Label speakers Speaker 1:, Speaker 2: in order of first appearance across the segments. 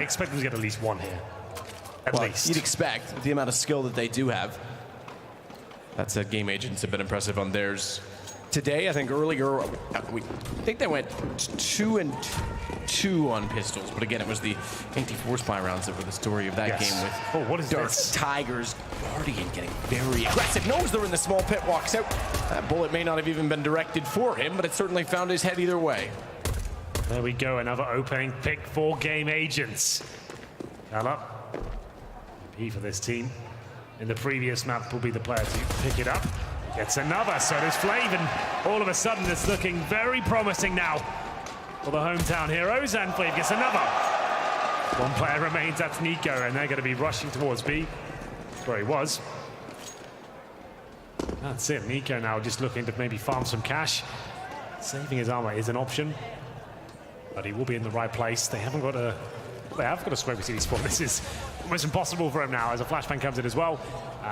Speaker 1: expect them to get at least one here. At least.
Speaker 2: You'd expect, with the amount of skill that they do have. That said, Game Agents have been impressive on theirs. Today, I think earlier, I think they went 2 and 2 on pistols, but again, it was the anti-force spy rounds that were the story of that game with
Speaker 1: what is
Speaker 2: Dark
Speaker 1: this?
Speaker 2: Tigers. Guardian getting very aggressive. Knows they're in the small pit, walks out. That bullet may not have even been directed for him, but it certainly found his head either way.
Speaker 1: There we go, another opening pick for Game Agents. Keller, P for this team. In the previous map will be the player to pick it up. Gets another, so does Flav, and all of a sudden it's looking very promising now for the hometown heroes, and Flav gets another. One player remains, that's Nico, and they're going to be rushing towards B. That's where he was. That's it, Nico now just looking to maybe farm some cash. Saving his armor is an option, but he will be in the right place. They have got a smoke with CD spawn. This is almost impossible for him now as a flashbang comes in as well.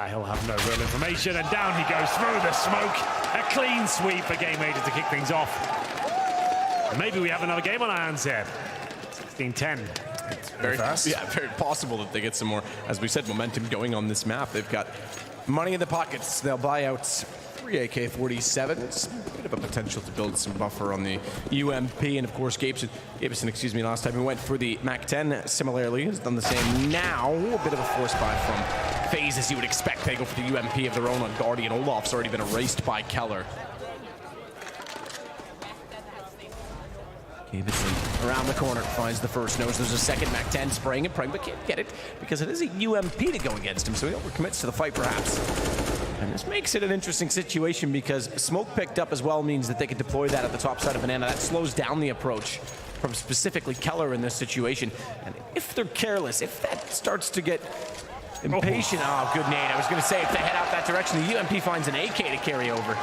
Speaker 1: He'll have no real information, and down he goes through the smoke. A clean sweep for Game Agents to kick things off. And maybe we have another game on our hands here. 16-10.
Speaker 2: It's very possible that they get some more, as we said, momentum going on this map. They've got money in the pockets. They'll buy out 3 AK-47s. A bit of a potential to build some buffer on the UMP, and of course Gabison, last time he went for the MAC-10 similarly has done the same now. A bit of a force buy from FaZe, as you would expect. They go for the UMP of their own on Guardian. Olaf's already been erased by Keller. Gabison around the corner finds the first, knows there's a second MAC-10 spraying and praying, but can't get it because it is a UMP to go against him, so he overcommits to the fight perhaps. And this makes it an interesting situation because smoke picked up as well means that they can deploy that at the top side of Banana. That slows down the approach from specifically Keller in this situation. And if they're careless, if that starts to get impatient, oh, good nade. I was going to say, if they head out that direction, the UMP finds an AK to carry over.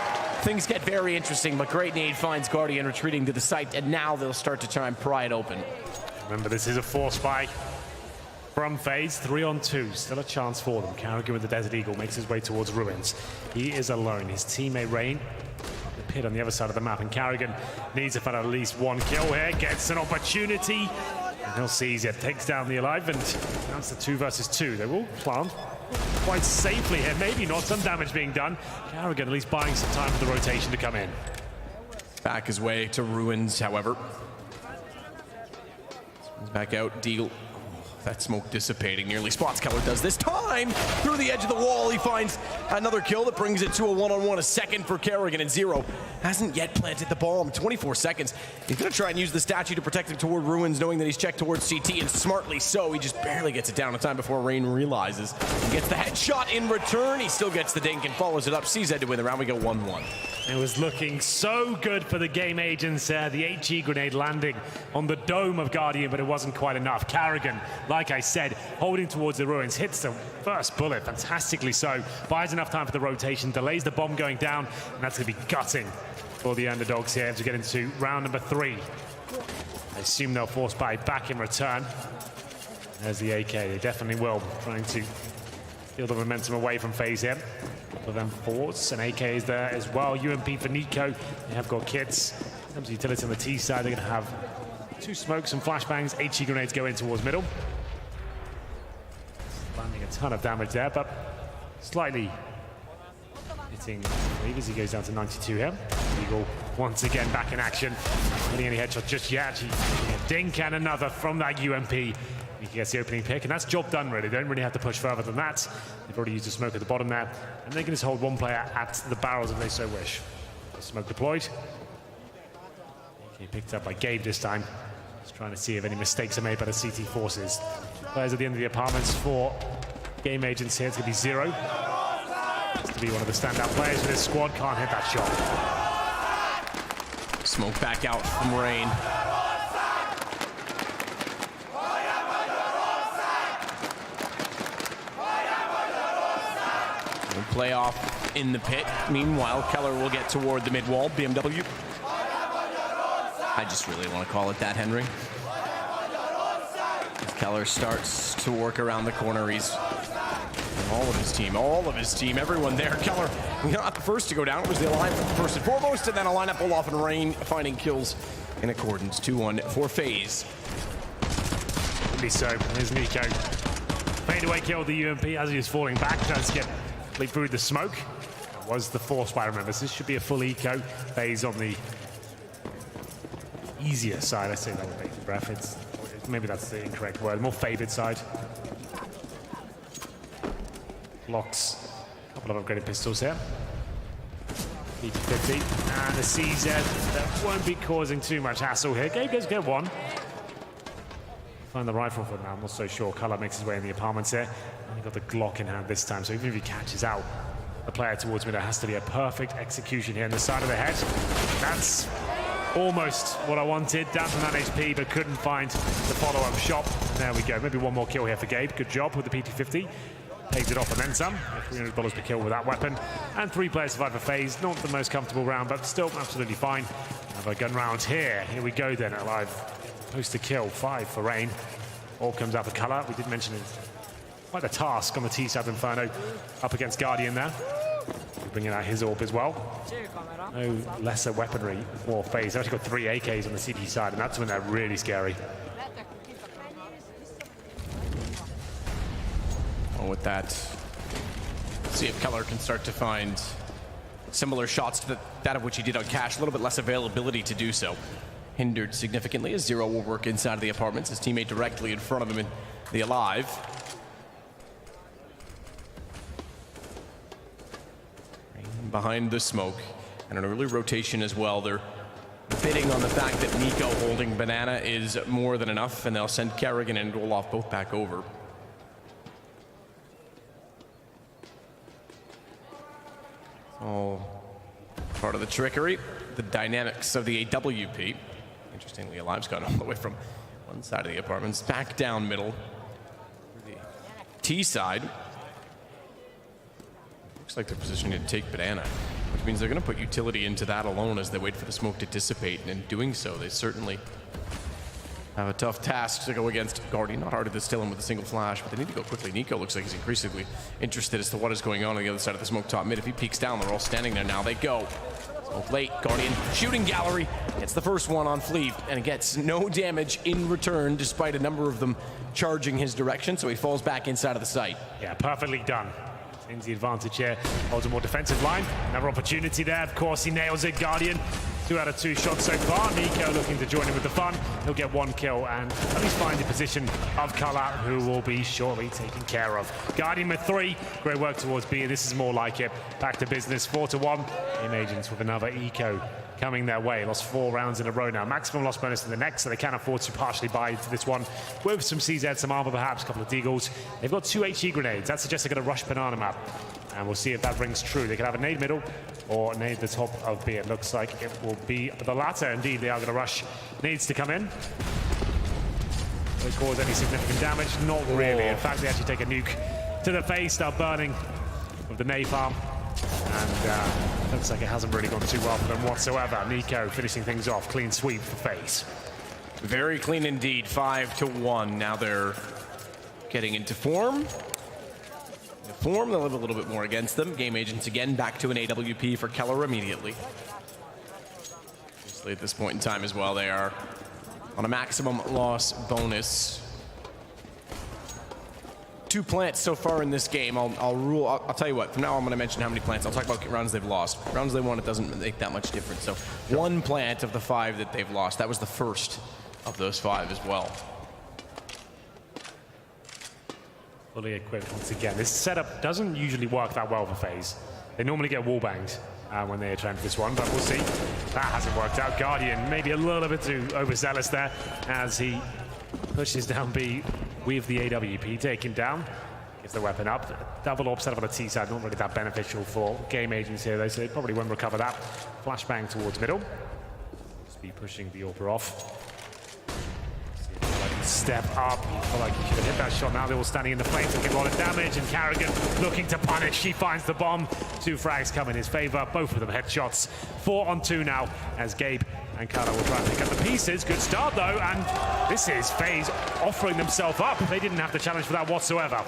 Speaker 2: Things get very interesting, but great nade finds Guardian retreating to the site, and now they'll start to try and pry it open.
Speaker 1: Remember, this is a force buy from FaZe, 3-on-2, still a chance for them. Carrigan with the Desert Eagle makes his way towards Ruins. He is alone. His teammate Rain, the pit on the other side of the map, and Carrigan needs to find at least one kill here, gets an opportunity, and he'll seize it, takes down the Alive, and now it's the 2 versus 2. They will plant quite safely here, maybe not, some damage being done. Carrigan at least buying some time for the rotation to come in.
Speaker 2: Back his way to Ruins, however. Back out, Deagle. That smoke dissipating, nearly spots Keller does this time. Through the edge of the wall, he finds another kill that brings it to a one-on-one, a second for Carrigan, and Zero hasn't yet planted the bomb. 24 seconds. He's gonna try and use the statue to protect him toward Ruins, knowing that he's checked towards CT, and smartly so, he just barely gets it down in time before Rain realizes. He gets the headshot in return, he still gets the dink and follows it up. CZ to win the round, we go 1-1.
Speaker 1: It was looking so good for the Game Agents there. The HE grenade landing on the dome of Guardian, but it wasn't quite enough. Carrigan, like I said, holding towards the Ruins, hits the first bullet, fantastically so. Buys enough time for the rotation, delays the bomb going down, and that's going to be gutting for the underdogs here to get into round number 3. I assume they'll force buy back in return. There's the AK, they definitely will. Trying to steal the momentum away from FaZe here. For them forwards, and AK is there as well. UMP for Nico, they have got kits. In terms of utility on the T side, they're going to have 2 smokes and flashbangs. HE grenades go in towards middle. Landing a ton of damage there, but slightly hitting Reeve as he goes down to 92 here. Eagle once again back in action. Not getting any headshot just yet. A dink and another from that UMP. He gets the opening pick, and that's job done really. They don't really have to push further than that. They've already used a smoke at the bottom there, and they can just hold one player at the barrels if they so wish. Smoke deployed. AK picked up by Gabe this time. Just trying to see if any mistakes are made by the CT forces. Players at the end of the apartments for Game Agents here. It's going to be Zero. Has to be one of the standout players for this squad. Can't hit that shot.
Speaker 2: Smoke back out from Rain. Playoff in the pit. Meanwhile, Keller will get toward the mid wall. BMW. I just really want to call it that, Henry. As Keller starts to work around the corner, he's all of his team, everyone there. Keller, not the first to go down. It was the alignment first and foremost, and then a lineup Olaf and Rain finding kills in accordance. 2-1 for FaZe.
Speaker 1: Rightly so. Here's Nico. Fade away kill the UMP as he was falling back. Does get through the smoke. That was the force by, remember. This should be a full eco. FaZe on the easier side. I say that with bated breath. Maybe that's the incorrect word. More favored side. Blocks. A couple of upgraded pistols here. PT-50 and the CZ that won't be causing too much hassle here. Gabe does get one. Find the rifle for now. I'm not so sure. Color makes his way in the apartments here. And he got the Glock in hand this time. So even if he catches out the player towards me, there has to be a perfect execution here in the side of the head. That's almost what I wanted. Down to 9 HP, but couldn't find the follow-up shot. There we go. Maybe one more kill here for Gabe. Good job with the PT-50. Pays it off and then some. $300 per kill with that weapon. And 3 players survive for FaZe. Not the most comfortable round, but still absolutely fine. Have a gun round here. Here we go then. Alive. Post to kill. 5 for Rain. All comes out for Color. We did mention it. Quite a task on the T side. Inferno up against Guardian there. Bringing out his AWP as well. No lesser weaponry for FaZe. They've actually got 3 AKs on the CP side, and that's when they're really scary.
Speaker 2: Well, with that, see if Keller can start to find similar shots to that of which he did on Cash. A little bit less availability to do so. Hindered significantly as Zero will work inside of the apartments. His teammate directly in front of him in the Alive. Behind the smoke, and an early rotation as well. They're bidding on the fact that Nico holding Banana is more than enough, and they'll send Kerrigan and Olaf both back over. All part of the trickery, the dynamics of the AWP. Interestingly, Alive's gone all the way from one side of the apartments back down middle. The T side. Looks like they're positioning to take Banana, which means they're going to put utility into that alone as they wait for the smoke to dissipate. And in doing so, they certainly have a tough task to go against Guardian. Not hard to distill him with a single flash, but they need to go quickly. Nico looks like he's increasingly interested as to what is going on the other side of the smoke top mid. If he peeks down, they're all standing there now. They go. Smoke late. Guardian shooting gallery. Gets the first one on Fleeve, and gets no damage in return, despite a number of them charging his direction. So he falls back inside of the site.
Speaker 1: Yeah, perfectly done. Taking the advantage here. Holds a more defensive line. Another opportunity there. Of course, he nails it. Guardian, 2 out of 2 shots so far. Nico looking to join him with the fun. He'll get 1 kill and at least find the position of Color, who will be shortly taken care of. Guardian with 3. Great work towards B. This is more like it. Back to business. 4-1. Game Agents with another eco coming their way. Lost 4 rounds in a row now. Maximum loss bonus in the next, so they can afford to partially buy into this one with some CZ, some armor perhaps, a couple of deagles. They've got 2 HE grenades. That suggests they're going to rush Banana map. And we'll see if that rings true. They can have a nade middle or nade the top of B. It looks like it will be the latter. Indeed, they are going to rush. Needs to come in. Will it cause any significant damage? Not really. In fact, they actually take a nuke to the face, start burning with the napalm. And looks like it hasn't really gone too well for them whatsoever. Nico finishing things off. Clean sweep for FaZe.
Speaker 2: Very clean indeed. 5-1. Now they're getting into form. They'll have a little bit more against them. Game Agents again back to an AWP for Keller immediately. Obviously at this point in time as well, they are on a maximum loss bonus. 2 plants so far in this game. I'll tell you what, from now on I'm going to mention how many plants. I'll talk about rounds they've lost. Rounds they won, it doesn't make that much difference. So 1 plant of the 5 that they've lost. That was the first of those 5 as well.
Speaker 1: Fully equipped once again. This setup doesn't usually work that well for FaZe. They normally get wall banged when they attempt this one, but we'll see. That hasn't worked out. Guardian maybe a little bit too overzealous there as he pushes down B with the AWP. Taken down. Gives the weapon up. Double AWP set up on the T side. Not really that beneficial for Game Agents here though, so they probably won't recover that. Flashbang towards middle. Just be pushing the AWP off. Step up. I feel like he should have hit that shot. Now they're all standing in the flames, taking a lot of damage, and Kerrigan looking to punish. He finds the bomb. 2 frags come in his favor. Both of them headshots. 4-on-2 now as Gabe and Kala will try and pick up the pieces. Good start though, and this is FaZe offering themselves up. They didn't have the challenge for that whatsoever.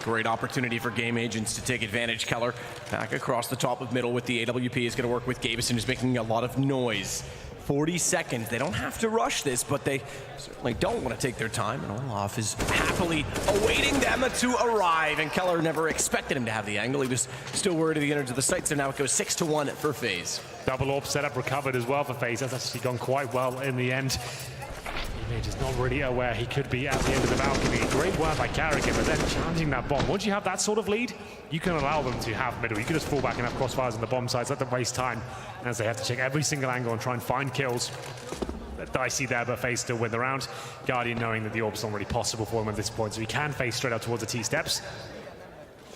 Speaker 2: Great opportunity for Game Agents to take advantage. Keller back across the top of middle with the AWP is going to work with Gabison, who's making a lot of noise 40 seconds. They don't have to rush this, but they certainly don't want to take their time. And Olaf is happily awaiting them to arrive. And Keller never expected him to have the angle. He was still worried to get into the sights. So now it goes 6-1 for FaZe.
Speaker 1: Double AWP setup recovered as well for FaZe. That's actually gone quite well in the end. Image is not really aware he could be at the end of the balcony. Great work by Carrigan, but then challenging that bomb. Once you have that sort of lead, you can allow them to have middle. You can just fall back and have crossfires on the bomb sides. Let them waste time as they have to check every single angle and try and find kills. Dicey there, but FaZe still win the round. Guardian knowing that the orb's not really possible for him at this point, so he can face straight out towards the T-steps.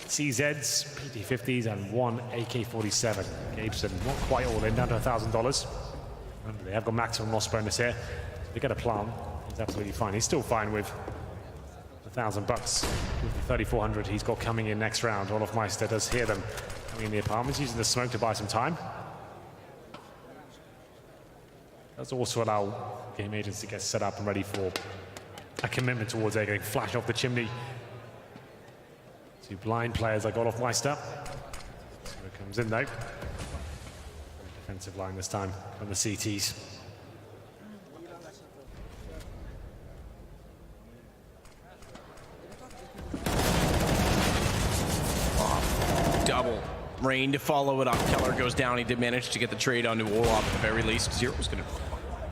Speaker 1: CZs, PT-50s, and one AK-47. Gabeson not quite all in, down to $1,000. Remember, they have got maximum loss bonus here. So they get a plan. He's absolutely fine. He's still fine with $1,000 with the 3,400 he's got coming in next round. Olaf Meister does hear them coming in the apartments, using the smoke to buy some time. Does also allow game agents to get set up and ready for a commitment towards getting flash off the chimney. Two blind players like Olaf Meister. So it comes in though. Defensive line this time from the CTs.
Speaker 2: Double rain to follow it up. Keller goes down. He did manage to get the trade onto Olaf at the very least. Zero's going to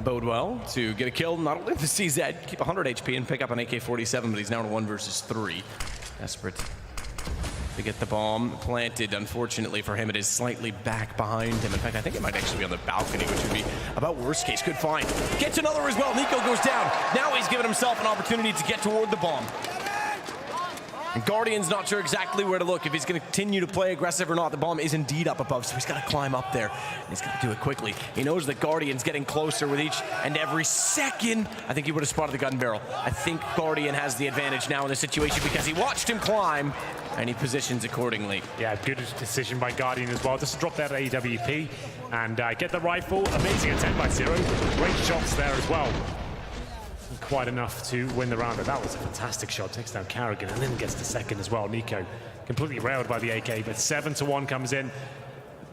Speaker 2: bode well to get a kill. Not only the CZ, keep 100 HP and pick up an AK-47, but he's now in 1 versus 3. Desperate to get the bomb planted. Unfortunately for him, it is slightly back behind him. In fact, I think it might actually be on the balcony, which would be about worst case. Good find. Gets another as well. Nico goes down. Now he's given himself an opportunity to get toward the bomb. And Guardian's not sure exactly where to look, if he's going to continue to play aggressive or not. The bomb is indeed up above, so he's got to climb up there. And he's got to do it quickly. He knows that Guardian's getting closer with each and every second. I think he would have spotted the gun barrel. I think Guardian has the advantage now in this situation because he watched him climb and he positions accordingly.
Speaker 1: Yeah, good decision by Guardian as well, just to drop that AWP and get the rifle. Amazing attempt by Zero. Great shots there as well. Quite enough to win the round, but that was a fantastic shot. Takes down Carrigan and then gets the second as well. Nico completely railed by the AK, but 7-1 comes in.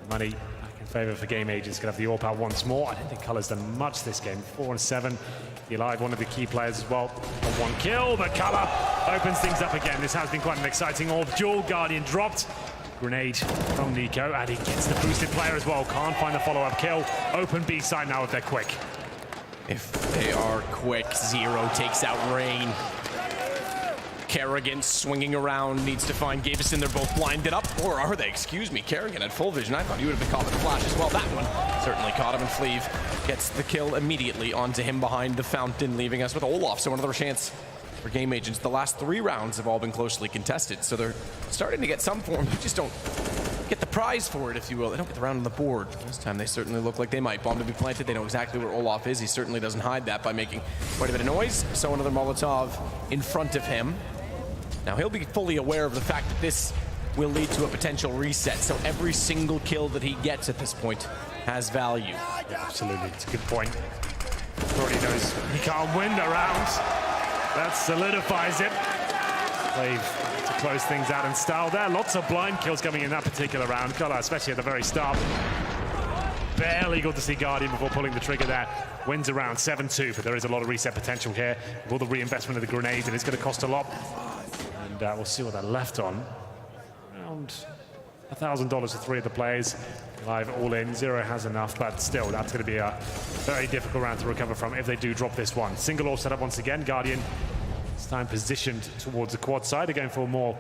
Speaker 1: Money back in favor for game agents. Gonna have the AWP out once more. I don't think Color's done much this game. 4-7. The Alive, one of the key players as well. One kill, but Color opens things up again. This has been quite an exciting AWP duel. Guardian dropped. Grenade from Nico, and he gets the boosted player as well. Can't find the follow-up kill. Open B side now if they're quick.
Speaker 2: If they are quick, Zero takes out Rain. Carrigan swinging around, needs to find Gabeson. They're both blinded up, or are they? Excuse me, Carrigan had full vision. I thought he would have been caught with a flash as well. That one certainly caught him, and Fleeve gets the kill immediately onto him behind the fountain, leaving us with Olaf. So another chance for game agents. The last 3 rounds have all been closely contested, so they're starting to get some form. They just don't get the prize for it, if you will. They don't get the round on the board. This time they certainly look like they might. Bomb to be planted. They know exactly where Olaf is. He certainly doesn't hide that by making quite a bit of noise. So another Molotov in front of him. Now he'll be fully aware of the fact that this will lead to a potential reset. So every single kill that he gets at this point has value.
Speaker 1: Yeah, absolutely. It's a good point. He already knows he can't win the round. That solidifies it. Fleeve to close things out in style there. Lots of blind kills coming in that particular round. Color, especially at the very start. Barely got to see Guardian before pulling the trigger there. Wins around 7-2, but there is a lot of reset potential here with all the reinvestment of the grenades, and it's going to cost a lot. And we'll see what they're left on. Around $1,000 for 3 of the players. Live all in. Zero has enough, but still, that's going to be a very difficult round to recover from if they do drop this one. Single AWP set up once again. Guardian this time positioned towards the quad side. They're going for more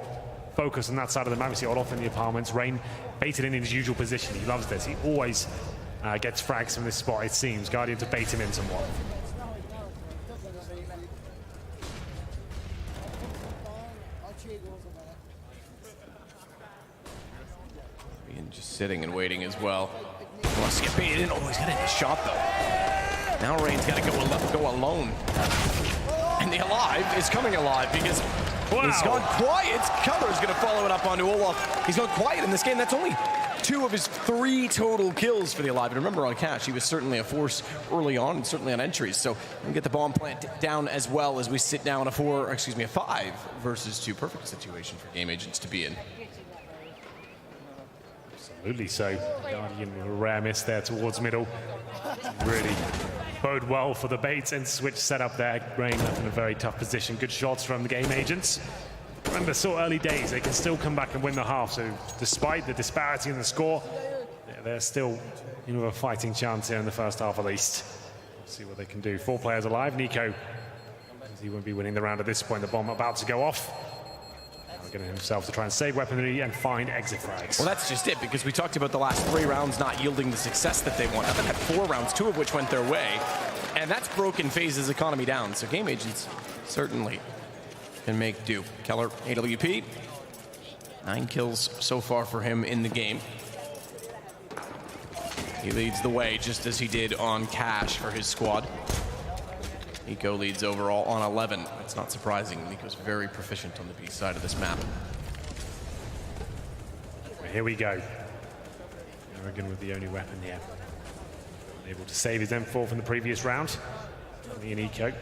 Speaker 1: focus on that side of the map. We see Olaf in the apartments. Rain baited in his usual position. He loves this. He always gets frags from this spot, it seems. Guardian to bait him in somewhat.
Speaker 2: Just sitting and waiting as well. He wants to get baited in. Oh, he's got a shot though. Now Rain's got to go alone. And the Alive is coming alive because he's gone quiet. Color's going to follow it up onto Olaf. He's gone quiet in this game. That's only 2 of his 3 total kills for the Alive. And remember, on Cash, he was certainly a force early on, and certainly on entries. So we get the bomb plant down as well as we sit down a 5 versus 2. Perfect situation for game agents to be in.
Speaker 1: Absolutely so. Guardian with a rare miss there towards middle. Really bode well for the bait and switch setup there. Rain up in a very tough position. Good shots from the game agents. Remember, so early days, they can still come back and win the half. So despite the disparity in the score, they're still a fighting chance here in the first half at least. We'll see what they can do. 4 players alive. Nico, he won't be winning the round at this point. The bomb about to go off. Getting himself to try and save weaponry and find exit frags.
Speaker 2: Well, that's just it, because we talked about the last 3 rounds not yielding the success that they want. Now, they had 4 rounds, 2 of which went their way, and that's broken FaZe's economy down. So game agents certainly can make do. Keller, AWP, 9 kills so far for him in the game. He leads the way, just as he did on Cash for his squad. Nico leads overall on 11. That's not surprising. Nico's very proficient on the B side of this map.
Speaker 1: Here we go. Karrigan with the only weapon here. Able to save his M4 from the previous round. Me and Nico.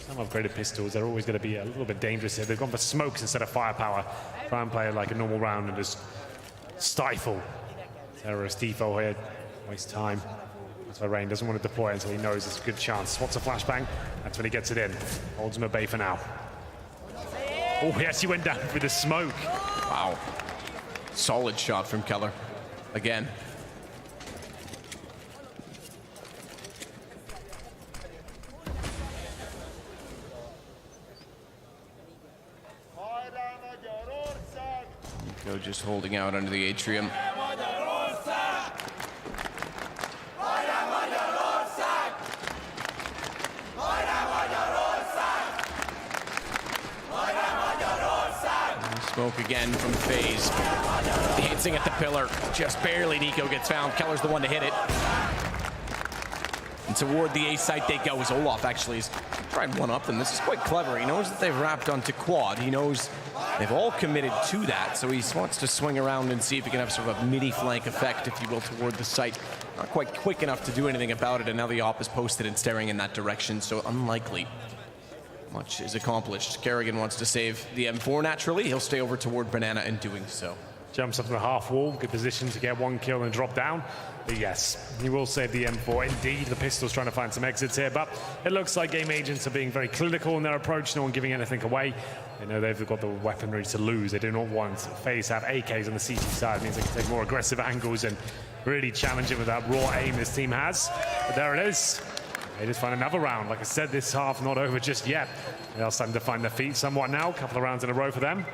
Speaker 1: Some upgraded pistols, they're always going to be a little bit dangerous here. They've gone for smokes instead of firepower. Try and play it like a normal round and just stifle terrorist default here. Waste time. That's why Rain doesn't want to deploy until he knows it's a good chance. Spots a flashbang. That's when he gets it in. Holds him at bay for now. Oh, he actually went down with the smoke.
Speaker 2: Wow. Solid shot from Keller. Again. Nico just holding out under the atrium. Smoke again from FaZe. Dancing at the pillar. Just barely Nico gets found. Keller's the one to hit it. And toward the A site they go as Olaf actually is trying to one-up them. This is quite clever. He knows that they've wrapped onto quad. He knows they've all committed to that. So he wants to swing around and see if he can have sort of a midi flank effect, if you will, toward the site. Not quite quick enough to do anything about it. And now the op is posted and staring in that direction. So unlikely. Much is accomplished. Karrigan wants to save the M4 naturally. He'll stay over toward Banana in doing so.
Speaker 1: Jumps up to the half wall, good position to get 1 kill and drop down. But yes, he will save the M4. Indeed, the pistol's trying to find some exits here, but it looks like game agents are being very clinical in their approach, no one giving anything away. They know they've got the weaponry to lose. They do not want FaZe to have AKs on the CT side. It means they can take more aggressive angles and really challenge it with that raw aim this team has. But there it is. They just find another round. Like I said, this half not over just yet. They are starting to find their feet somewhat now. A couple of rounds in a row for them.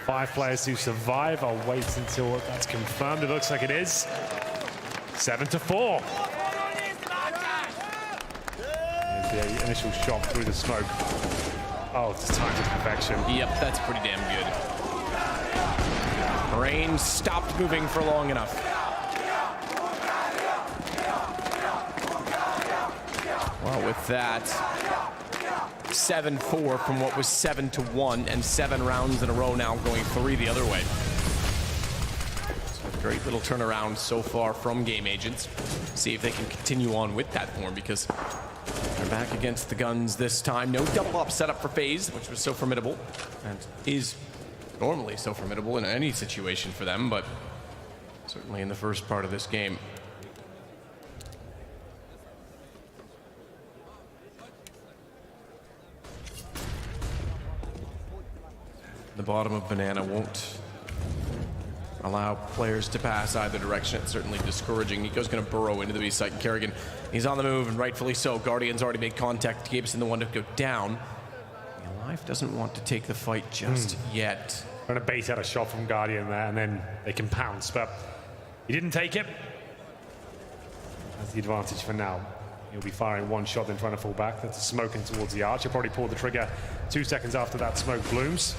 Speaker 1: 5 players who survive. I'll wait until that's confirmed. It looks like it is. 7-4. Here's the initial shot through the smoke. Oh, it's timed to perfection.
Speaker 2: Yep, that's pretty damn good. Rain stopped moving for long enough. Well, with that, 7-4 from what was 7-1, and 7 rounds in a row now, going 3 the other way. So a great little turnaround so far from game agents. See if they can continue on with that form, because they're back against the guns this time. No double up setup for FaZe, which was so formidable, and is normally so formidable in any situation for them, but certainly in the first part of this game. The bottom of Banana won't allow players to pass either direction. It's certainly discouraging. Nico's going to burrow into the B site, and Karrigan, he's on the move, and rightfully so. Guardian's already made contact. Gabson the one to go down. Alive doesn't want to take the fight just yet.
Speaker 1: Trying to bait out a shot from Guardian there, and then they can pounce, but he didn't take it. That's the advantage for now. He'll be firing 1 shot, then trying to fall back. That's smoking towards the arch. He'll probably pull the trigger 2 seconds after that smoke blooms.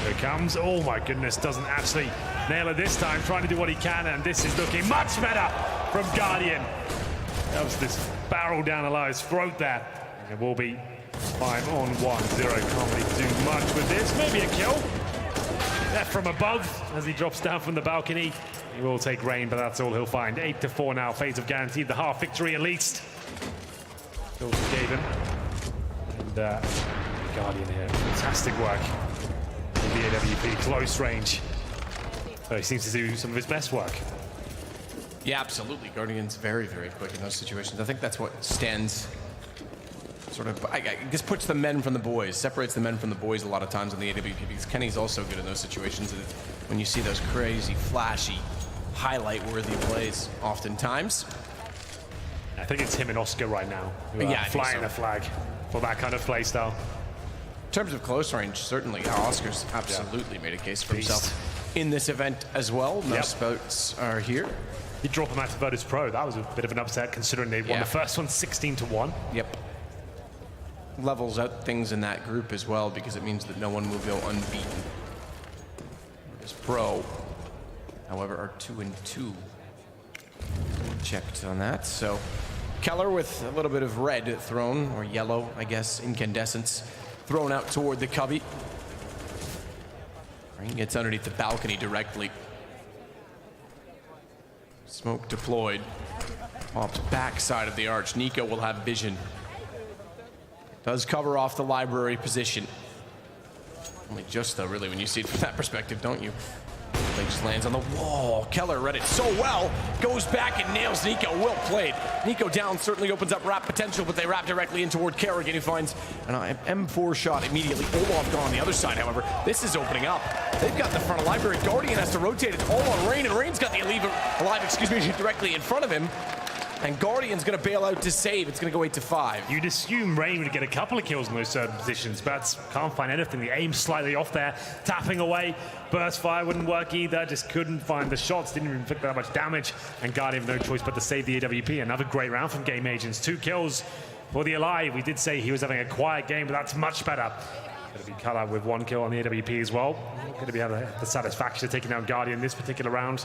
Speaker 1: Here it comes. Oh my goodness, doesn't actually nail it this time. Trying to do what he can, and this is looking much better from Guardian. That was this barrel down Alive's throat there. And it will be 5-on-1. Zero can't really do much with this. Maybe a kill. There from above as he drops down from the balcony. He will take Rain, but that's all he'll find. 8-4 now. FaZe have guaranteed the half victory at least. Kills for Gaven. And Guardian here. Fantastic work. The AWP close range. So he seems to do some of his best work.
Speaker 2: Yeah, absolutely. Guardian's very, very quick in those situations. I think that's what stands sort of, I guess, puts the men from the boys, separates the men from the boys a lot of times on the AWP, because Kenny's also good in those situations. And when you see those crazy, flashy, highlight-worthy plays, oftentimes.
Speaker 1: I think it's him and Oscar right now who are flying the flag for that kind of play style.
Speaker 2: In terms of close range, certainly, Oscar's absolutely made a case for himself in this event as well. No spouts are here.
Speaker 1: You drop him out to Virtus Pro. That was a bit of an upset considering they won the first one 16-1.
Speaker 2: Yep. Levels out things in that group as well, because it means that no one will go unbeaten. Virtus Pro, however, are 2-2. Checked on that. So Keller with a little bit of red thrown, or yellow, I guess, incandescence thrown out toward the cubby. Rain gets underneath the balcony directly. Smoke deployed. Pops backside of the arch. Nico will have vision. Does cover off the library position. Only just though, really, when you see it from that perspective, don't you? They just lands on the wall. Keller read it so well. Goes back and nails Nico. Well played. Nico down certainly opens up wrap potential, but they wrap directly in toward Kerrigan, who finds an M4 shot immediately. Olaf gone on the other side, however. This is opening up. They've got the front of library. Guardian has to rotate it all on Rain, and Rain's got the alive, directly in front of him. And Guardian's going to bail out to save. It's going to go 8-5.
Speaker 1: You'd assume Rain would get a couple of kills in those certain positions, but can't find anything. The aim's slightly off there, tapping away. Burst fire wouldn't work either, just couldn't find the shots, didn't even inflict that much damage, and Guardian no choice but to save the AWP. Another great round from Game Agents. 2 kills for the Alive. We did say he was having a quiet game, but that's much better. Going to be cut out with 1 kill on the AWP as well. Not going to be able to have the satisfaction of taking down Guardian this particular round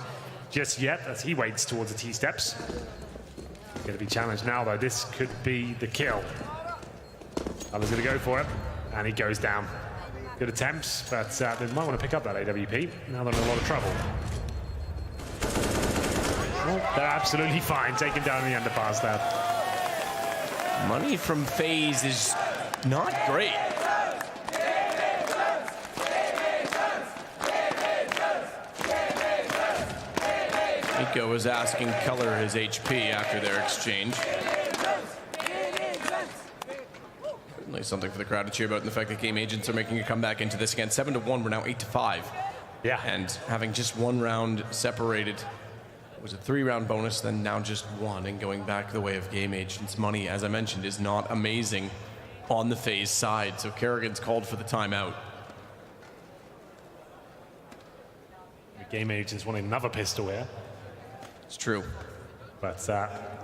Speaker 1: just yet, as he waits towards the T-steps. Going to be challenged now, though. This could be the kill. Others going to go for it, and he goes down. Good attempts, but they might want to pick up that AWP. Now they're in a lot of trouble. Oh, they're absolutely fine, taken down in the underpass there.
Speaker 2: Money from FaZe is not great. Nico was asking Keller his HP after their exchange. Certainly something for the crowd to cheer about, in the fact that Game Agents are making a comeback into this again. 7-1, we're now 8-5.
Speaker 1: Yeah.
Speaker 2: And having just 1 round separated, it was a 3-round bonus, then now just 1, and going back the way of Game Agents. Money, as I mentioned, is not amazing on the FaZe side, so Kerrigan's called for the timeout.
Speaker 1: Game Agents wanted another pistol here.
Speaker 2: It's true.
Speaker 1: But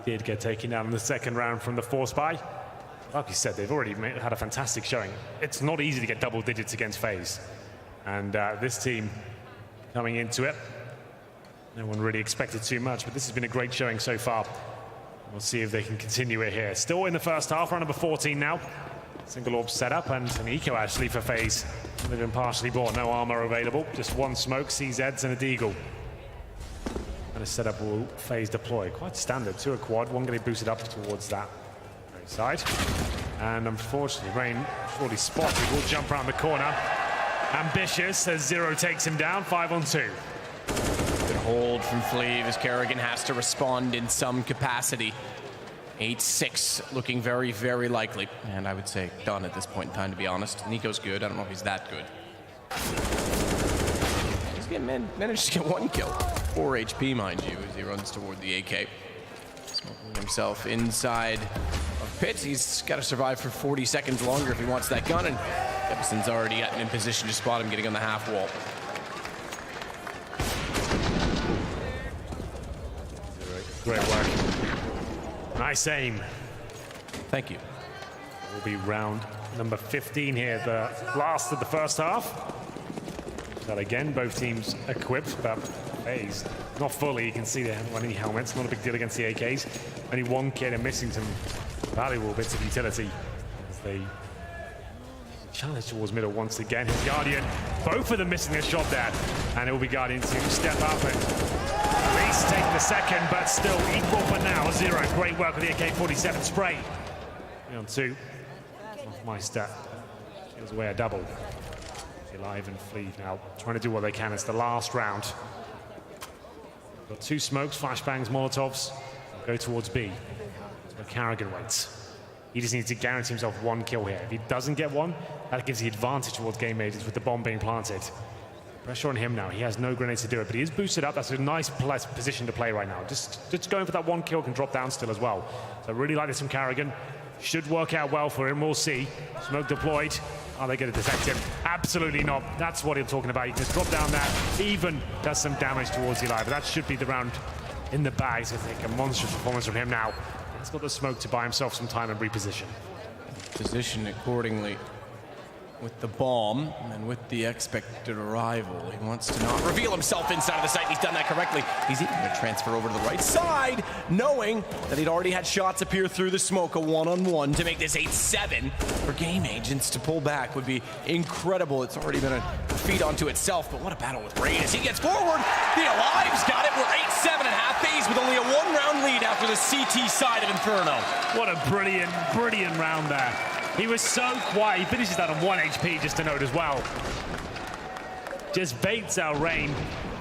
Speaker 1: did get taken down in the second round from the force buy. Like you said, they've already had a fantastic showing. It's not easy to get double digits against FaZe. And this team coming into it, no one really expected too much, but this has been a great showing so far. We'll see if they can continue it here. Still in the first half, round number 14 now. Single orb set up, and an eco actually for FaZe. They've been partially bought, no armor available. Just 1 smoke, CZs, and a deagle. And a setup will FaZe deploy. Quite standard, 2 a quad, 1 getting boosted up towards that right side. And unfortunately, Rain, shortly spotted, will jump around the corner. Ambitious as Zero takes him down, 5-on-2.
Speaker 2: Good hold from Fleeve as Kerrigan has to respond in some capacity. 8-6, looking very, very likely. And I would say done at this point in time, to be honest. Nico's good. I don't know if he's that good. He's managed to get 1 kill. 4 HP, mind you, as he runs toward the AK. Smoking himself inside of pit. He's got to survive for 40 seconds longer if he wants that gun, and Epson's already gotten in position to spot him getting on the half wall.
Speaker 1: Great work. Nice aim.
Speaker 2: Thank you.
Speaker 1: Will be round number 15 here, the last of the first half. That again, both teams equipped, but FaZe not fully. You can see they haven't won any helmets. Not a big deal against the AKs. Only 1 kid and missing some valuable bits of utility as they challenge towards middle once again. His Guardian, both of them missing a shot there, and it will be Guardian to step up and at least take the second, but still equal for now. 0. Great work with the AK-47 spray. 3-on-2. Off my step. Steals away a double. Alive and Fleet now trying to do what they can. It's the last round Got 2 smokes, flashbangs, Molotovs. Go towards B. That's where Carrigan waits. He just needs to guarantee himself 1 kill here. If he doesn't get 1, that gives the advantage towards Game Agents with the bomb being planted. Pressure on him now. He has no grenades to do it, but he is boosted up. That's a nice position to play right now. Just going for that 1 kill can drop down still as well. So I really like this from Carrigan. Should work out well for him. We'll see. Smoke deployed. Are they going to detect him? Absolutely not. That's what I'm talking about. You can just drop down that. Even does some damage towards Eli, but that should be the round in the bag. So I think a monstrous performance from him now. He's got the smoke to buy himself some time and reposition.
Speaker 2: Position accordingly with the bomb and with the expected arrival. He wants to not reveal himself inside of the site. He's done that correctly. He's even going to transfer over to the right side, knowing that he'd already had shots appear through the smoke. A one-on-one to make this 8-7 for Game Agents to pull back would be incredible. It's already been a feat unto itself, but what a battle with Rain as he gets forward. The Alive's got it. We're 8-7 at half phase with only a 1-round lead after the CT side of Inferno.
Speaker 1: What a brilliant, brilliant round there. He was so quiet. He finishes that on 1 HP, just to note as well. Just baits out Rain.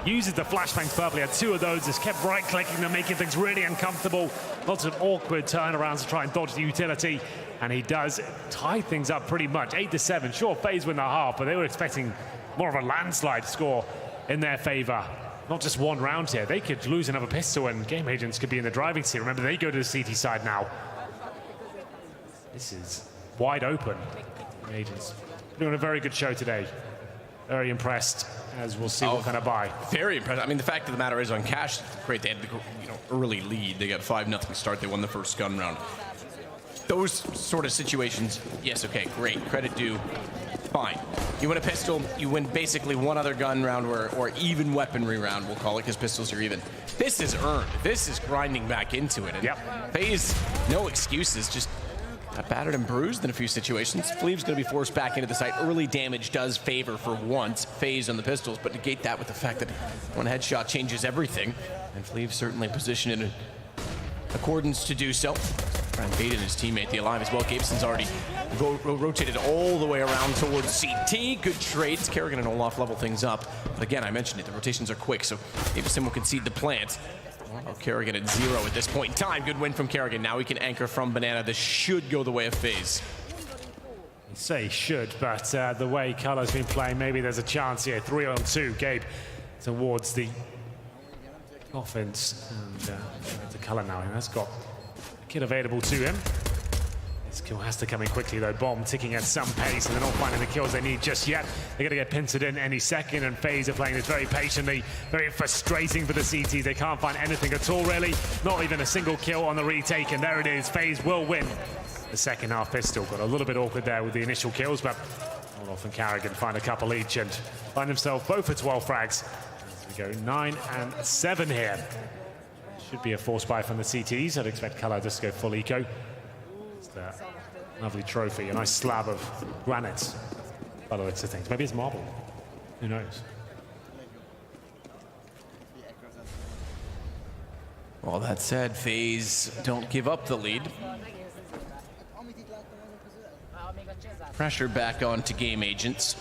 Speaker 1: Uses the flashbangs perfectly. Had 2 of those. Just kept right-clicking them, making things really uncomfortable. Lots of awkward turnarounds to try and dodge the utility. And he does tie things up pretty much. 8-7. Sure, FaZe win the half, but they were expecting more of a landslide score in their favor. Not just 1 round here. They could lose another pistol and Game Agents could be in the driving seat. Remember, they go to the CT side now. This is wide open. Agents doing a very good show today. Very impressed, as we'll see what kind of buy.
Speaker 2: Very impressed. I mean, the fact of the matter is, on Cash, great. They had the early lead. They got 5-0 start. They won the first gun round. Those sort of situations, yes, okay, great. Credit due. Fine. You win a pistol, you win basically 1 other gun round or even weaponry round, we'll call it, because pistols are even. This is earned. This is grinding back into it. And FaZe, no excuses, just got battered and bruised in a few situations. FaZe's going to be forced back into the site. Early damage does favor, for once, FaZe on the pistols, but negate that with the fact that 1 headshot changes everything. And FaZe certainly positioned in accordance to do so. Trying to bait in his teammate, the Alive as well. Gabeson's already rotated all the way around towards CT. Good trades. Carrigan and Olaf level things up. But again, I mentioned it, the rotations are quick, so Gabeson will concede the plant. Well, Carrigan at 0 at this point in time. Good win from Carrigan. Now he can anchor from Banana. This should go the way of FaZe.
Speaker 1: You say should, but the way Color's been playing, maybe there's a chance here. 3-on-2, Gabe towards the offense. And to Color now. He has got a kid available to him. This kill has to come in quickly though. Bomb ticking at some pace, and they're not finding the kills they need just yet. They're going to get pincered in any second, and FaZe are playing this very patiently. Very frustrating for the CTs. They can't find anything at all, really. Not even a single kill on the retake, and there it is. FaZe will win the second half pistol. Got a little bit awkward there with the initial kills, but Olaf and Carrigan find a couple each and find themselves both for 12 frags. As we go 9-7 here. Should be a force buy from the CTs. I'd expect Color just to go full eco. Lovely trophy, a nice slab of granite by the looks of things. Maybe it's marble. Who knows?
Speaker 2: Well, that said, FaZe don't give up the lead. Pressure back on to Game Agents.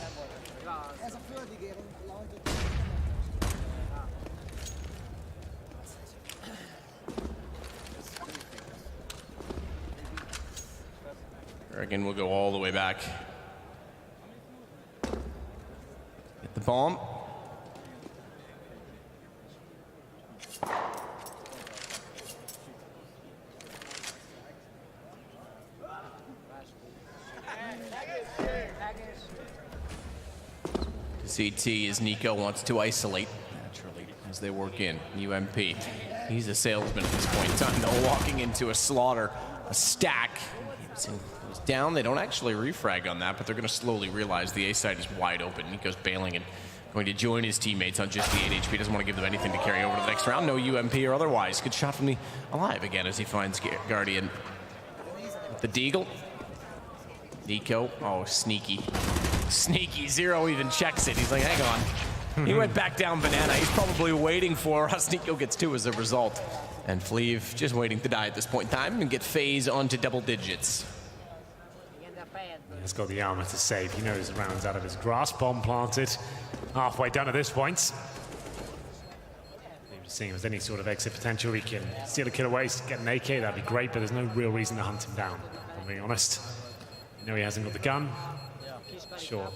Speaker 2: Carrigan will go all the way back. Get the bomb. CT as Nico wants to isolate, naturally, as they work in. UMP. He's a salesman at this point in time, though, walking into a slaughter, a stack. Goes down. They don't actually refrag on that, but they're going to slowly realize the A side is wide open. Nico's bailing and going to join his teammates on just the 8 HP. Doesn't want to give them anything to carry over to the next round. No UMP or otherwise. Good shot from the Alive again as he finds Guardian with the Deagle. Nico, oh, sneaky. Sneaky. Zero even checks it. He's like, hang on. He went back down Banana. He's probably waiting for us. Nico gets 2 as a result. And Fleeve just waiting to die at this point in time and get FaZe onto double digits.
Speaker 1: He's got the armor to save. He knows the round's out of his grasp. Bomb planted. Halfway done at this point. seeing if there's any sort of exit potential. We can steal a kill away, get an AK, that'd be great, but there's no real reason to hunt him down, if I'm being honest. You know he hasn't got the gun. Sure.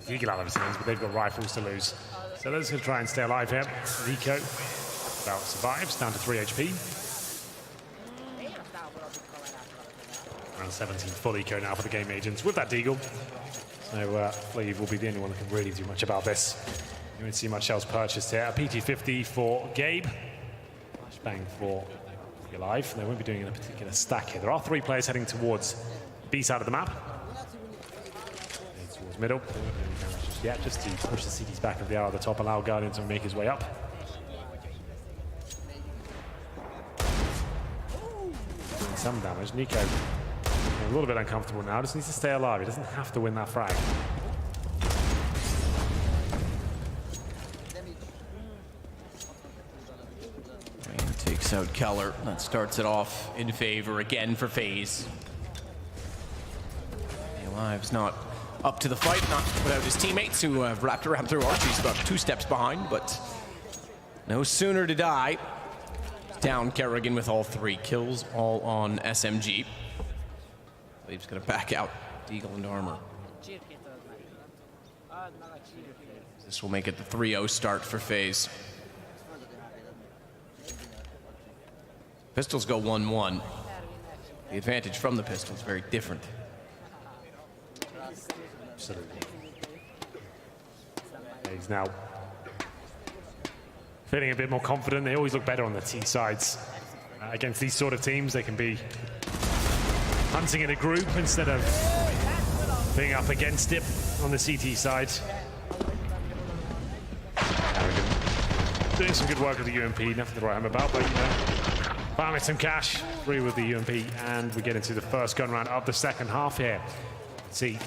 Speaker 1: He can have his hands, but they've got rifles to lose. So let's just try and stay alive here. Rico about survives, down to 3 HP. Around 17 full eco now for the game agents with that deagle. So Fleave will be the only one that can really do much about this. You won't see much else purchased here. A PT-50 for Gabe. Flashbang for Alive. They won't be doing a particular stack here. There are 3 players heading towards B side of the map. Towards middle. Yeah, just to push the CTs back of the arrow at the top, allow Guardian to make his way up. Doing some damage. Nico a little bit uncomfortable now, just needs to stay alive. He doesn't have to win that frag.
Speaker 2: And takes out Keller. That starts it off in favor again for FaZe. Alive's not up to the fight, not without his teammates who have wrapped around through Archie's about 2 steps behind, but no sooner to die. Down Kerrigan with all 3 kills, all on SMG. He's gonna back out. Deagle and armor. This will make it the 3-0 start for FaZe. Pistols go 1-1. The advantage from the pistols very different.
Speaker 1: Absolutely. He's now feeling a bit more confident. They always look better on the T sides. Against these sort of teams, they can be hunting in a group instead of being up against it on the CT side. Doing some good work with the UMP, nothing to write home about, but you know, farming some cash, 3 with the UMP, and we get into the first gun round of the second half here. Let's see.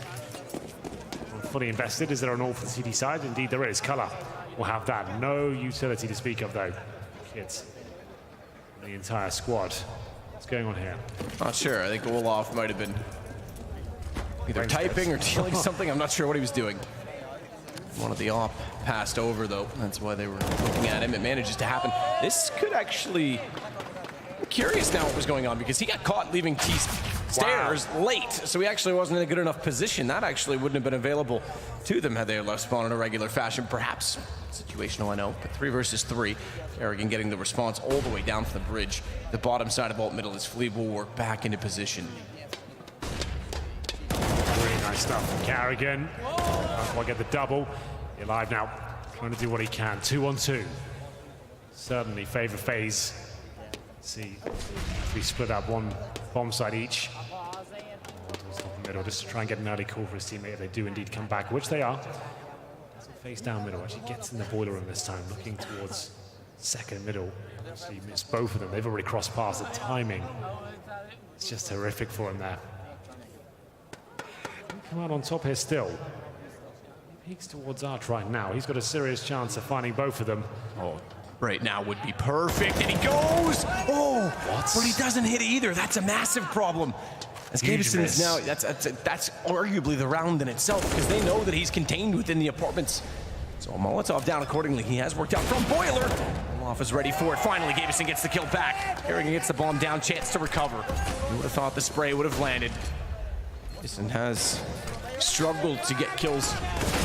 Speaker 1: Fully invested. Is there an all for the CD side? Indeed there is. Color will have that. No utility to speak of though. Kids. The entire squad. What's going on here?
Speaker 2: Not sure. I think Olaf might have been either typing or dealing something. I'm not sure what he was doing. One of the op passed over though. That's why they were looking at him. It manages to happen. This could actually... I'm curious now what was going on because he got caught leaving T stairs late, so he actually wasn't in a good enough position. That actually wouldn't have been available to them had they left spawn in a regular fashion. Perhaps situational, I know, but 3 versus 3. Kerrigan getting the response all the way down to the bridge. The bottom side of alt middle as Fleave will work back into position.
Speaker 1: Really nice stuff from Kerrigan. I'll get the double. He's alive now, trying to do what he can. 2-on-2. Certainly favor FaZe. See, we split up 1 bomb side each. Middle, just to try and get an early call for his teammate if they do indeed come back, which they are. Face down middle, actually gets in the boiler room this time, looking towards second middle. Actually missed both of them. They've already crossed past. The timing, it's just horrific for him there. Come out on top here still. He peeks towards Arch right now. He's got a serious chance of finding both of them.
Speaker 2: Oh. Right now would be perfect, and he goes! Oh, what? But he doesn't hit either. That's a massive problem. As Gavison is now, that's arguably the round in itself, because they know that he's contained within the apartments. So Molotov down accordingly. He has worked out from Boiler. Olaf is ready for it. Finally, Gavison gets the kill back. Kerrigan gets the bomb down, chance to recover. You would have thought the spray would have landed. Gavison has struggled to get kills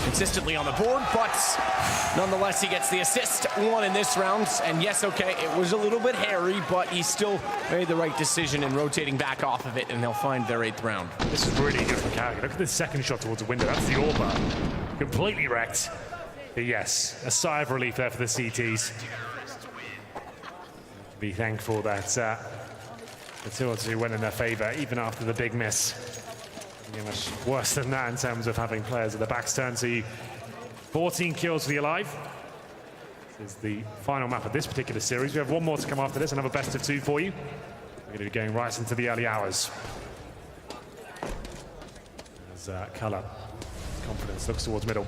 Speaker 2: consistently on the board, but nonetheless he gets the assist. 1 in this round, and yes, okay, it was a little bit hairy, but he still made the right decision in rotating back off of it, and they'll find their 8th round.
Speaker 1: This is really good from Kerrigan. Look at this second shot towards the window. That's the Orba. Completely wrecked. But yes, a sigh of relief there for the CTs. Be thankful that the 2-on-2 went in their favor, even after the big miss. Much worse than that in terms of having players at the backs turned to you. 14 kills for the Alive. This is the final map of this particular series. We have 1 more to come after this, another best of 2 for you. We're going to be going right into the early hours. As Color, confidence, looks towards middle.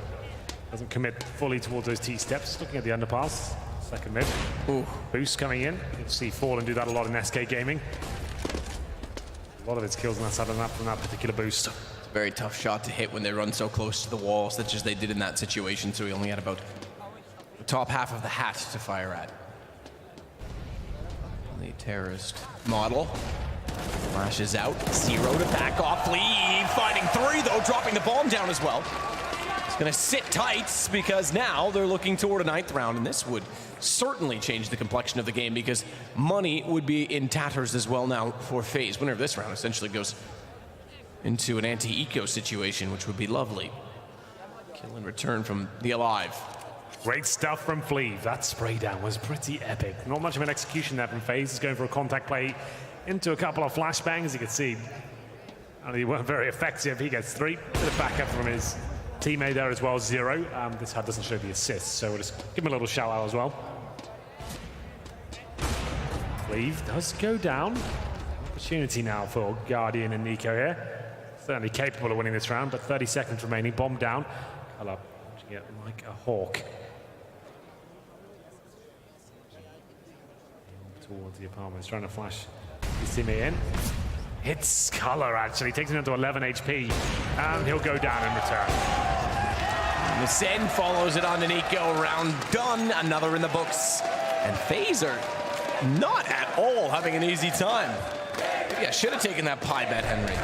Speaker 1: Doesn't commit fully towards those T-steps. Looking at the underpass, second mid. Ooh. Boost coming in. You'll see Fallen do that a lot in SK Gaming. A lot of its kills on that side of the map from that particular boost.
Speaker 2: It's a very tough shot to hit when they run so close to the wall, such as they did in that situation, so he only had about the top half of the hat to fire at. The terrorist model flashes out. Zero to back off. Fleeve finding three, though, dropping the bomb down as well. It's going to sit tight because now they're looking toward a 9th round, and this would certainly change the complexion of the game because money would be in tatters as well now for FaZe. Winner of this round essentially goes into an anti-eco situation, which would be lovely. Kill in return from the Alive.
Speaker 1: Great stuff from Fleeve. That spray down was pretty epic. Not much of an execution there from FaZe. He's going for a contact play into a couple of flashbangs. You can see they weren't very effective. He gets 3. Bit of backup from his teammate there as well, 0. This HUD doesn't show the assists, so we'll just give him a little shout out as well. Fleeve does go down. Opportunity now for Guardian and Nico here. Certainly capable of winning this round, but 30 seconds remaining. Bomb down. Color like a hawk. Towards the apartment. He's trying to flash his teammate in. Hits Color, actually. Takes him down to 11 HP. And he'll go down in return.
Speaker 2: And the Sen follows it on to Nico. Round done. Another in the books. And FaZe are not at all having an easy time. Maybe I should have taken that pie bet, Henry.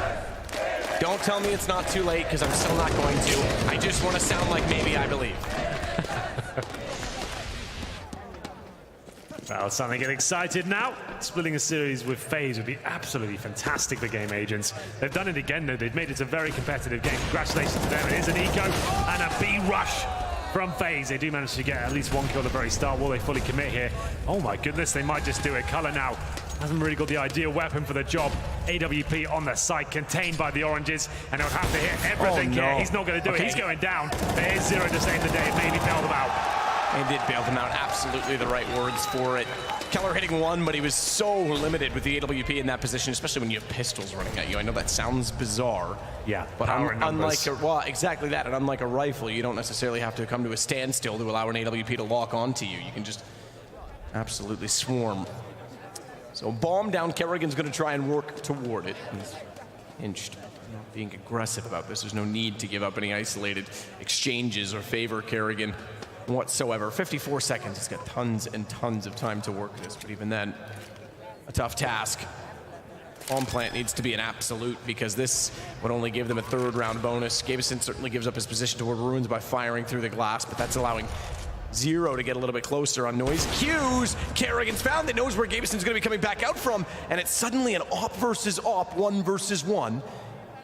Speaker 2: Don't tell me it's not too late, because I'm still not going to. I just want to sound like maybe I believe.
Speaker 1: Well, it's time to get excited now. Splitting a series with FaZe would be absolutely fantastic for Game Agents. They've done it again, though. They've made it a very competitive game. Congratulations to them. It is an eco and a B rush from FaZe. They do manage to get at least 1 kill at the very start. Will they fully commit here? Oh my goodness, they might just do it. Color now hasn't really got the ideal weapon for the job. AWP on the site, contained by the oranges, and he'll have to hit everything here. He's not going to do it. He's going down. There is 0 to save the day. Maybe bail them out.
Speaker 2: They did bail them out. Absolutely the right words for it. Keller hitting 1, but he was so limited with the AWP in that position, especially when you have pistols running at you. I know that sounds bizarre.
Speaker 1: Yeah,
Speaker 2: but well, exactly that. And unlike a rifle, you don't necessarily have to come to a standstill to allow an AWP to lock onto you. You can just absolutely swarm. So bomb down. Kerrigan's going to try and work toward it. He's inched. Not being aggressive about this. There's no need to give up any isolated exchanges or favor Kerrigan whatsoever. 54 seconds. He's got tons and tons of time to work this, but even then, a tough task. Bomb plant needs to be an absolute because this would only give them a 3rd round bonus. Gavison certainly gives up his position toward Ruins by firing through the glass, but that's allowing 0 to get a little bit closer on noise cues. Kerrigan's found that knows where Gavison's going to be coming back out from, and it's suddenly an op versus op, 1 versus 1.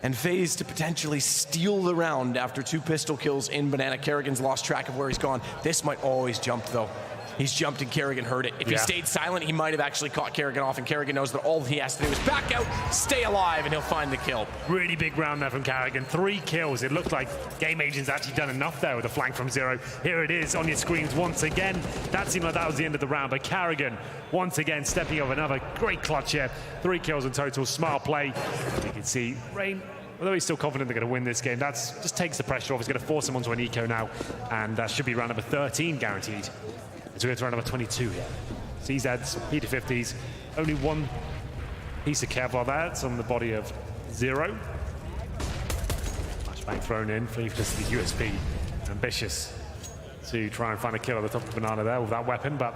Speaker 2: And FaZe to potentially steal the round after 2 pistol kills in Banana. Kerrigan's lost track of where he's gone. This might always jump, though. He's jumped and Kerrigan heard it. If he stayed silent, he might have actually caught Kerrigan off, and Kerrigan knows that all he has to do is back out, stay alive, and he'll find the kill.
Speaker 1: Really big round there from Kerrigan. 3 kills. It looked like Game Agents actually done enough there with a flank from 0. Here it is on your screens once again. That seemed like that was the end of the round, but Kerrigan once again stepping over another great clutch here. 3 kills in total. Smart play. You can see Rain, although he's still confident they're going to win this game, that just takes the pressure off. He's going to force him onto an eco now, and that should be round number 13 guaranteed. So we're going to round number 22 here. CZs, P250s, only 1 piece of Kevlar there. It's on the body of 0. Flashbang thrown in for just the USP. Ambitious to try and find a kill at the top of the banana there with that weapon, but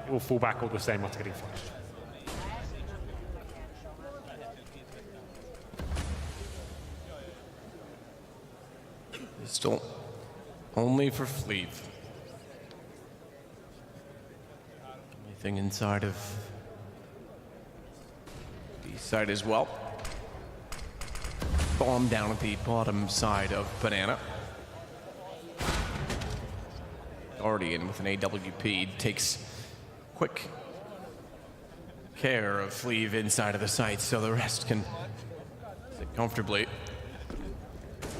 Speaker 1: it will fall back all the same after getting flashed.
Speaker 2: Pistol only for Fleeve. Anything inside of the side as well. Bomb down at the bottom side of Banana. Guardian with an AWP takes quick care of Fleeve inside of the site, so the rest can sit comfortably.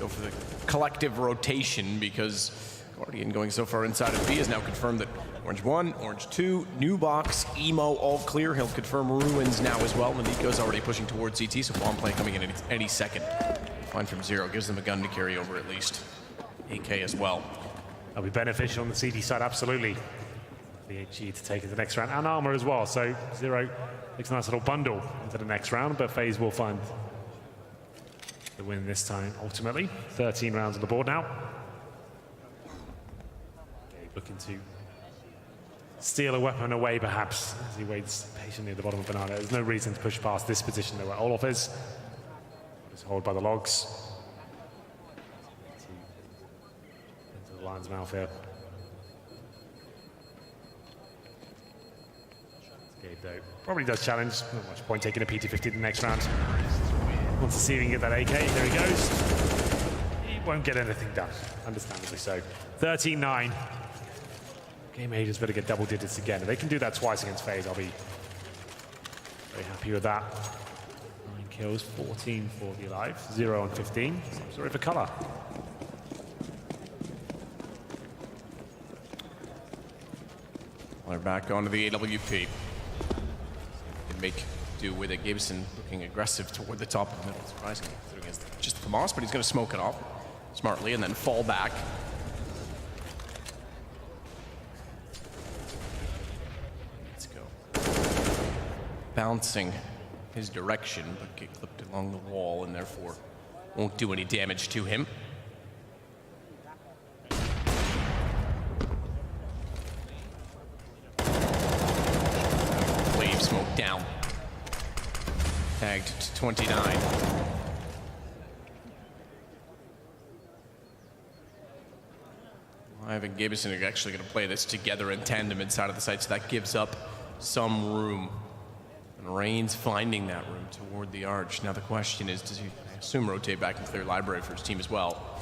Speaker 2: Go for the collective rotation because Guardian going so far inside of B has now confirmed that Orange 1, Orange 2, new box, Emo, all clear. He'll confirm Ruins now as well. Nico's already pushing towards CT, so bomb play coming in any second. Fine from 0, gives them a gun to carry over at least. AK as well.
Speaker 1: That'll be beneficial on the CT side, absolutely. The HG to take it to the next round, and armor as well. So 0 makes a nice little bundle into the next round, but FaZe will find the win this time, ultimately. 13 rounds on the board now. Okay, looking to steal a weapon away, perhaps, as he waits patiently at the bottom of Banana. There's no reason to push past this position, though, where Olof is. Just hold by the logs. Into the lion's mouth here. Gabe, though, probably does challenge. Not much point taking a PT-50 the next round. Wants to see if he can get that AK. There he goes. He won't get anything done, understandably so. 13-9. Game Agents better get double digits again. If they can do that twice against FaZe, I'll be very happy with that. 9 kills, 14 for the Alive, 0 on 15. Sorry for color.
Speaker 2: They're back onto the AWP. Can make do with it. Gibson looking aggressive toward the top of the middle. Surprisingly, against just Famas, but he's going to smoke it off smartly and then fall back. Let's go. Bouncing his direction, but get clipped along the wall and therefore won't do any damage to him. Wave smoke down. Tagged to 29. Live and Gibson are actually going to play this together in tandem inside of the site, so that gives up some room. And Rain's finding that room toward the arch. Now the question is, does he, I assume, rotate back and clear library for his team as well?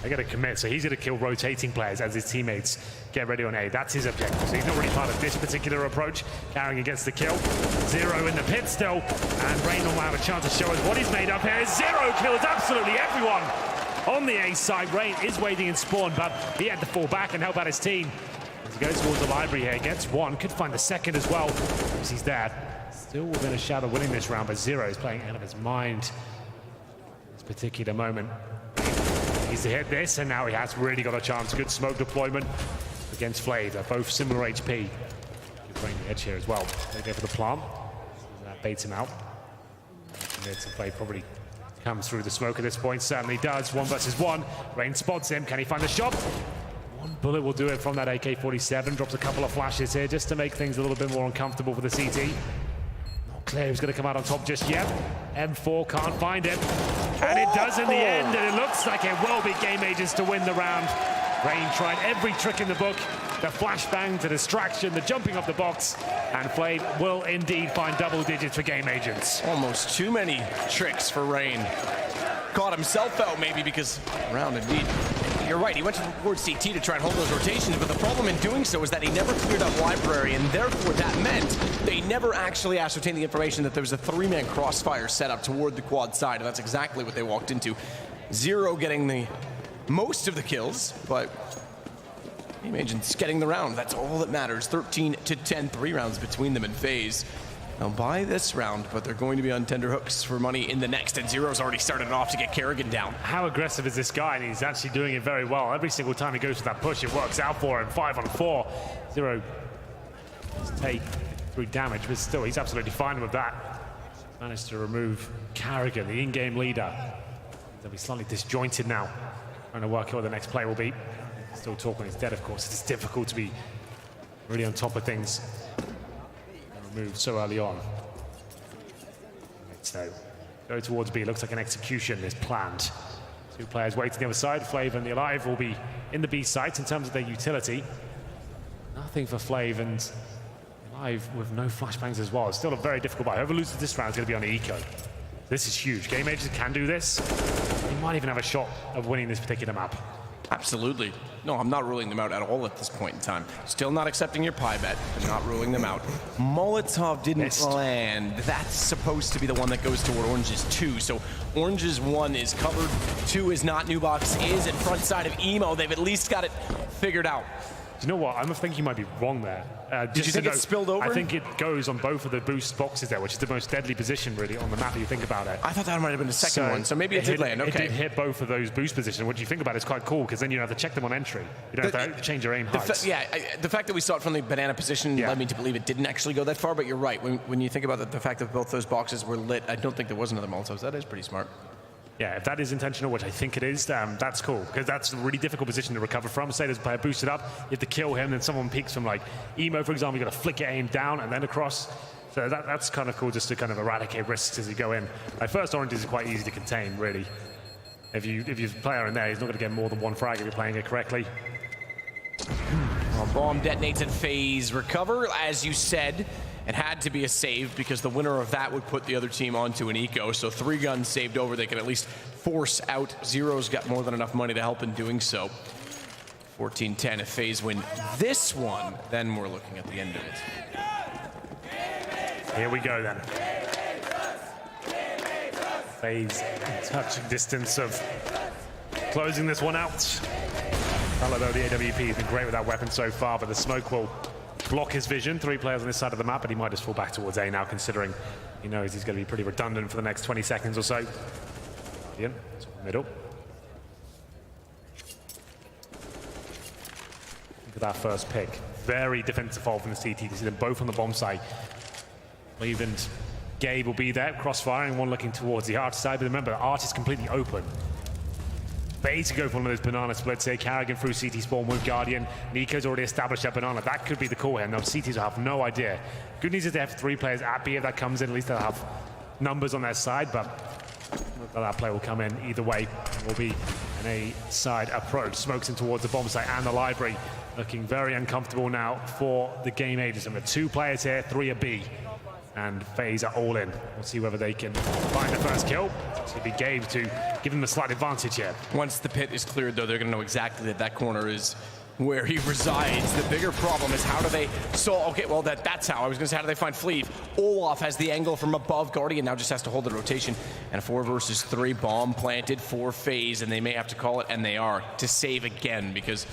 Speaker 1: They got to commit, so he's going to kill rotating players as his teammates get ready on A. That's his objective, so he's not really part of this particular approach. Carrying gets the kill. 0 in the pit still, and Rain will have a chance to show us what he's made up here. 0 kills absolutely everyone on the A side. Rain is waiting in spawn, but he had to fall back and help out his team. As he goes towards the library here, gets one, could find the second as well, because he's there. Still within a shout of winning this round, but 0 is playing out of his mind at this particular moment. He's to hit this, and now he has really got a chance. Good smoke deployment against FaZe. They're both similar HP. Good playing the edge here as well. They go for the plant. That baits him out. FaZe probably comes through the smoke at this point. Certainly does. 1 versus 1. Rain spots him. Can he find the shot? One bullet will do it from that AK-47. Drops a couple of flashes here just to make things a little bit more uncomfortable for the CT. Not clear who's going to come out on top just yet. M4 can't find him. And it does in the end, and it looks like it will be Game Agents to win the round. Rain tried every trick in the book. The flashbang, the distraction, the jumping off the box, and FaZe will indeed find double digits for Game Agents.
Speaker 2: Almost too many tricks for Rain. Caught himself out maybe because round indeed. You're right, he went towards CT to try and hold those rotations, but the problem in doing so is that he never cleared up library, and therefore that meant they never actually ascertained the information that there was a 3-man crossfire set up toward the quad side, and that's exactly what they walked into. 0 getting the most of the kills, but Game Agents getting the round. That's all that matters. 13-10, 3 rounds between them and FaZe. They'll buy this round, but they're going to be on tender hooks for money in the next, and 0's already started off to get Kerrigan down.
Speaker 1: How aggressive is this guy? And he's actually doing it very well. Every single time he goes for that push, it works out for him. 5 on 4. 0 take 3 damage, but still, he's absolutely fine with that. Managed to remove Kerrigan, the in-game leader. They'll be slightly disjointed now. Trying to work out what the next play will be. Still talking is dead, of course. It's difficult to be really on top of things. Moved so early on. So go towards B. Looks like an execution is planned. 2 players waiting on the other side. Flav and the Alive will be in the B site in terms of their utility. Nothing for Flav, and Alive with no flashbangs as well. It's still a very difficult buy. Whoever loses this round is going to be on the eco. This is huge. Game Agents can do this. They might even have a shot of winning this particular map.
Speaker 2: Absolutely. No, I'm not ruling them out at all at this point in time. Still not accepting your pie bet, but not ruling them out. Molotov didn't land. That's supposed to be the one that goes toward Orange's 2. So Orange's 1 is covered, 2 is not. New Box is in front side of Emo. They've at least got it figured out.
Speaker 1: Do you know what? I think you might be wrong there.
Speaker 2: Did you think it spilled over?
Speaker 1: I think it goes on both of the boost boxes there, which is the most deadly position, really, on the map if you think about it.
Speaker 2: I thought that might have been the second one, so maybe it did land. Okay.
Speaker 1: It did hit both of those boost positions. What you think about it is quite cool, because then you don't have to check them on entry. You don't have to change your aim heights.
Speaker 2: The fact that we saw it from the banana position led me to believe it didn't actually go that far, but you're right. When you think about the fact that both those boxes were lit, I don't think there was another Molotov. That is pretty smart.
Speaker 1: Yeah, if that is intentional, which I think it is, that's cool, because that's a really difficult position to recover from. Say there's a player boosted up, you have to kill him, then someone peeks from like Emo, for example, you got to flick it aim down and then across. So that's kind of cool, just to kind of eradicate risks as you go in. Like, first orange is quite easy to contain, really. If you player in there, he's not going to get more than one frag if you're playing it correctly.
Speaker 2: Well, bomb detonates and FaZe recover, as you said. It had to be a save because the winner of that would put the other team onto an eco. So 3 guns saved over, they can at least force out. Zero's got more than enough money to help in doing so. 14-10, if FaZe win this one, then we're looking at the end of it.
Speaker 1: Here we go then. FaZe touching distance of closing this one out. Although the AWP has been great with that weapon so far, but the smoke will block his vision. 3 players on this side of the map, but he might just fall back towards A now, considering he knows he's going to be pretty redundant for the next 20 seconds or so. Ian, middle. Look at that first pick. Very defensive foul from the CT. You see them both on the bomb site. Leave and Gabe will be there, crossfiring, one looking towards the Arch side. But remember, the Arch is completely open. FaZe to go for one of those banana splits here. Carrigan through CT spawn with Guardian. Nico's already established that banana. That could be the call here. Now, CTs will have no idea. Good news is they have 3 players at B. If that comes in, at least they'll have numbers on their side. But that play will come in either way. It will be an A-side approach. Smokes in towards the bomb site and the library. Looking very uncomfortable now for the game agents. And with 2 players here, 3 are B. And FaZe are all in. We'll see whether they can find the first kill. It'll be Gabe to give them a slight advantage here.
Speaker 2: Once the pit is cleared, though, they're going to know exactly that that corner is where he resides. The bigger problem is how do they... okay, well, that's how. I was going to say, how do they find Fleeve? Olaf has the angle from above. Guardian now just has to hold the rotation. And a 4 versus 3 bomb planted for FaZe, and they may have to call it, and they are, to save again, because...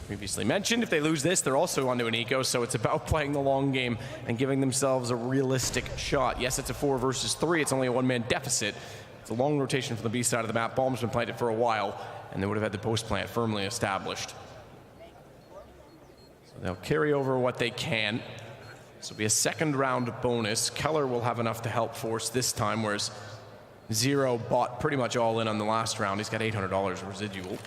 Speaker 2: previously mentioned, if they lose this, they're also onto an eco, so it's about playing the long game and giving themselves a realistic shot. Yes, it's a 4 versus 3, it's only a 1-man deficit. It's a long rotation from the B side of the map. Bomb's been planted for a while, and they would have had the post plant firmly established. So they'll carry over what they can. This will be a 2nd round bonus. Keller will have enough to help force this time, whereas Zero bought pretty much all in on the last round. He's got $800 residual.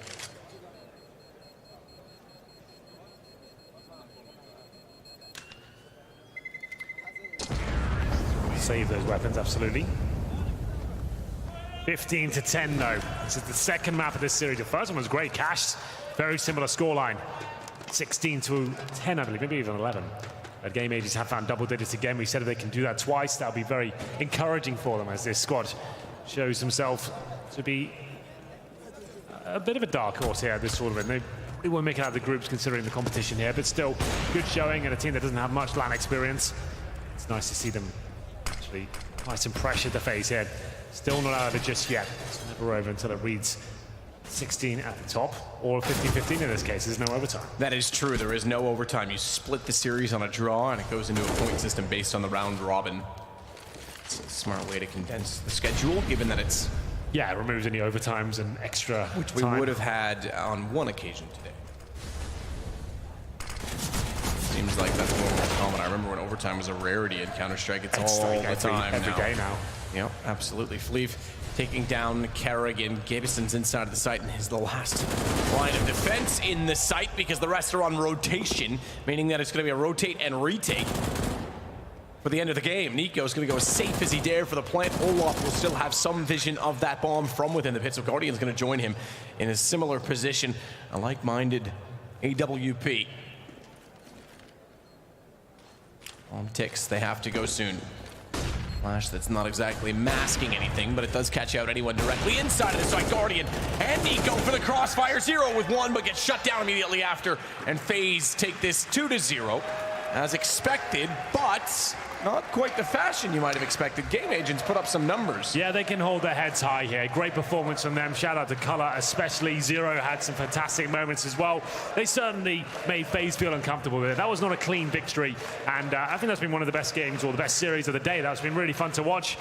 Speaker 1: Save those weapons, absolutely. 15-10 though. This is the 2nd map of this series. The first one was great, cashed. Very similar scoreline. 16-10, I believe, maybe even 11. But Game Agents have found double digits again. We said if they can do that twice, that'll be very encouraging for them as this squad shows themselves to be a bit of a dark horse here at this tournament. They won't make it out of the groups considering the competition here, but still good showing and a team that doesn't have much LAN experience. It's nice to see them actually apply some pressure to FaZe here. Still not out of it just yet. It's never over until it reads 16 at the top, or 15-15 in this case. There's no overtime.
Speaker 2: That is true. There is no overtime. You split the series on a draw, and it goes into a point system based on the round robin. It's a smart way to condense the schedule, given that it's...
Speaker 1: yeah, it removes any overtimes and extra
Speaker 2: which we would have had on one occasion today. Seems like that's more common. I remember when overtime was a rarity in Counter-Strike. It's all the time
Speaker 1: every day now.
Speaker 2: Yep, absolutely. Fleeve taking down Carrigan. Gabison's inside of the site and is the last line of defense in the site because the rest are on rotation, meaning that it's going to be a rotate and retake for the end of the game. Nico's going to go as safe as he dare for the plant. Olaf will still have some vision of that bomb from within the pit, so Guardian's going to join him in a similar position, a like-minded AWP. On ticks, they have to go soon. Flash that's not exactly masking anything, but it does catch out anyone directly inside of the site. Guardian and Nico for the crossfire. Zero with 1, but gets shut down immediately after. And FaZe take this 2-0 as expected, but not quite the fashion you might have expected. Game Agents put up some numbers.
Speaker 1: Yeah, they can hold their heads high here. Great performance from them. Shout out to Color, especially. Zero had some fantastic moments as well. They certainly made FaZe feel uncomfortable with it. That was not a clean victory, and I think that's been one of the best games or the best series of the day. That's been really fun to watch.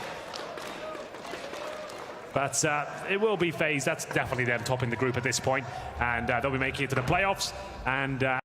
Speaker 1: But it will be FaZe. That's definitely them topping the group at this point, and they'll be making it to the playoffs. And